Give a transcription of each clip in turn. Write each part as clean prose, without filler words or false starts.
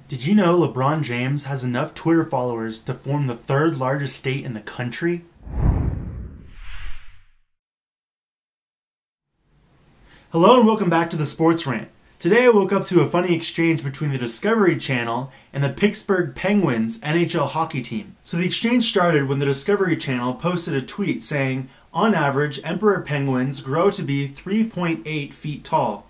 Did you know LeBron James has enough Twitter followers to form the third largest state in the country? Hello and welcome back to the Sports Rant. Today I woke up to a funny exchange between the Discovery Channel and the Pittsburgh Penguins NHL hockey team. So the exchange started when the Discovery Channel posted a tweet saying, on average, emperor penguins grow to be 3.8 feet tall.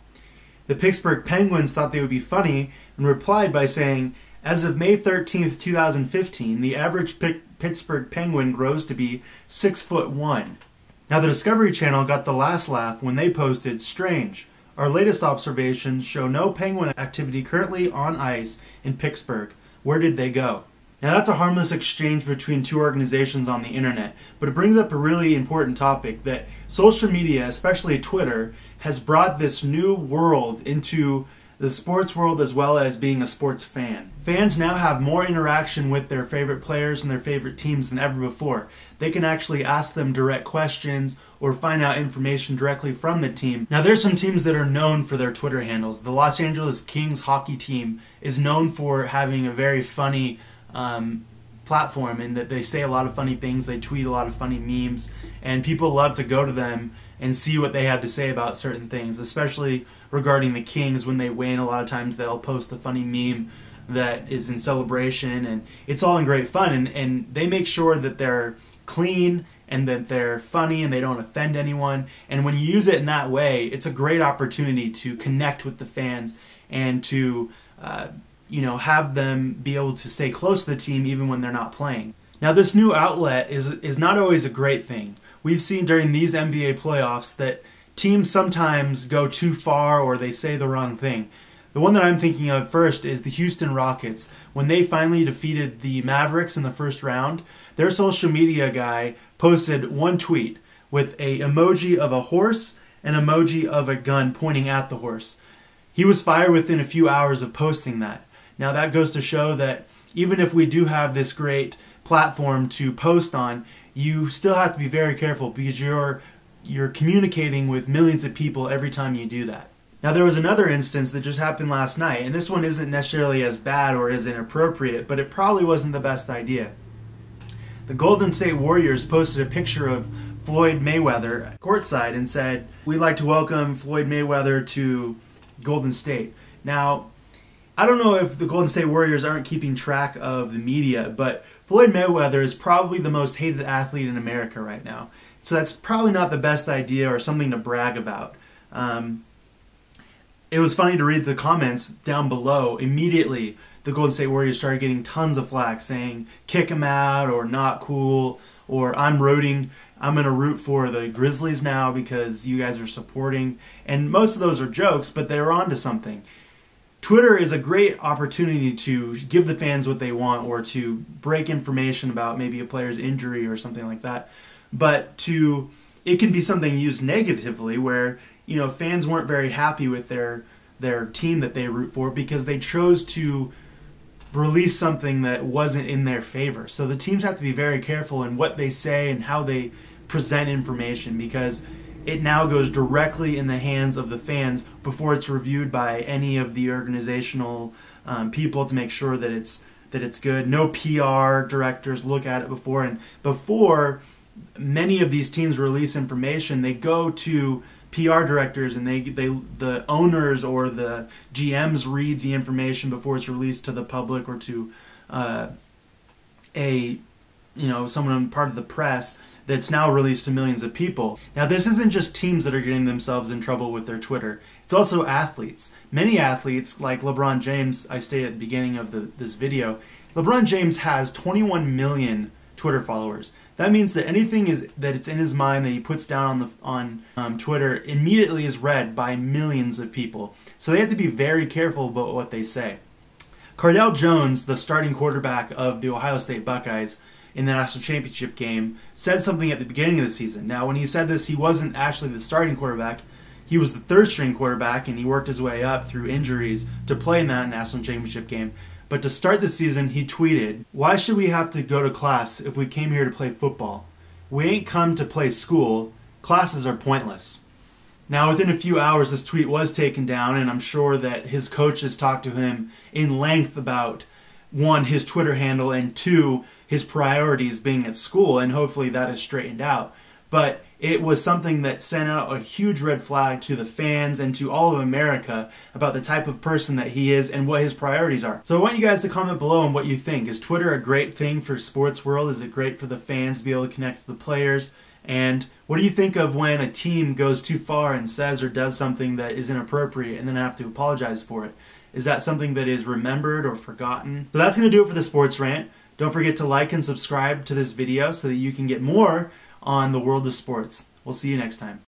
The Pittsburgh Penguins thought they would be funny and replied by saying, as of May 13th, 2015, the average Pittsburgh Penguin grows to be 6'1". Now the Discovery Channel got the last laugh when they posted, strange. Our latest observations show no penguin activity currently on ice in Pittsburgh. Where did they go? Now that's a harmless exchange between two organizations on the internet, but it brings up a really important topic that social media, especially Twitter, has brought this new world into the sports world as well as being a sports fan. Fans now have more interaction with their favorite players and their favorite teams than ever before. They can actually ask them direct questions or find out information directly from the team. Now there's some teams that are known for their Twitter handles. The Los Angeles Kings hockey team is known for having a very funny platform in that they say a lot of funny things, they tweet a lot of funny memes, and people love to go to them and see what they have to say about certain things, especially regarding the Kings. When they win, a lot of times they'll post a funny meme that is in celebration, and it's all in great fun, and they make sure that they're clean and that they're funny and they don't offend anyone. And when you use it in that way, it's a great opportunity to connect with the fans and to have them be able to stay close to the team even when they're not playing. Now this new outlet is not always a great thing. We've seen during these NBA playoffs that teams sometimes go too far or they say the wrong thing. The one that I'm thinking of first is the Houston Rockets. When they finally defeated the Mavericks in the first round, their social media guy posted one tweet with an emoji of a horse and an emoji of a gun pointing at the horse. He was fired within a few hours of posting that. Now that goes to show that even if we do have this great platform to post on, you still have to be very careful because you're communicating with millions of people every time you do that. Now there was another instance that just happened last night, and this one isn't necessarily as bad or as inappropriate, but it probably wasn't the best idea. The Golden State Warriors posted a picture of Floyd Mayweather courtside and said, we'd like to welcome Floyd Mayweather to Golden State. Now, I don't know if the Golden State Warriors aren't keeping track of the media, but Floyd Mayweather is probably the most hated athlete in America right now. So that's probably not the best idea or something to brag about. It was funny to read the comments down below. Immediately, the Golden State Warriors started getting tons of flack saying, kick him out, or not cool, or I'm going to root for the Grizzlies now because you guys are supporting. And most of those are jokes, but they're onto something. Twitter is a great opportunity to give the fans what they want or to break information about maybe a player's injury or something like that. But it can be something used negatively where, fans weren't very happy with their team that they root for because they chose to release something that wasn't in their favor. So the teams have to be very careful in what they say and how they present information because it now goes directly in the hands of the fans before it's reviewed by any of the organizational people to make sure that it's good. No PR directors look at it before, and before many of these teams release information, they go to PR directors and the owners or the GMs read the information before it's released to the public or to someone part of the press that's now released to millions of people. Now this isn't just teams that are getting themselves in trouble with their Twitter. It's also athletes. Many athletes, like LeBron James, I stated at the beginning of this video, LeBron James has 21 million Twitter followers. That means that anything that it's in his mind that he puts down on Twitter immediately is read by millions of people. So they have to be very careful about what they say. Cornell Jones, the starting quarterback of the Ohio State Buckeyes in the national championship game, said something at the beginning of the season. Now when he said this, he wasn't actually the starting quarterback. He was the third string quarterback, and he worked his way up through injuries to play in that national championship game. But to start the season, he tweeted, "Why should we have to go to class if we came here to play football? We ain't come to play school. Classes are pointless." Now, within a few hours, this tweet was taken down, and I'm sure that his coaches talked to him in length about, one, his Twitter handle, and two, his priorities being at school, and hopefully that is straightened out. But it was something that sent out a huge red flag to the fans and to all of America about the type of person that he is and what his priorities are. So I want you guys to comment below on what you think. Is Twitter a great thing for sports world? Is it great for the fans to be able to connect to the players? And what do you think of when a team goes too far and says or does something that is inappropriate and then have to apologize for it? Is that something that is remembered or forgotten? So that's going to do it for the Sports Rant. Don't forget to like and subscribe to this video so that you can get more on the world of sports. We'll see you next time.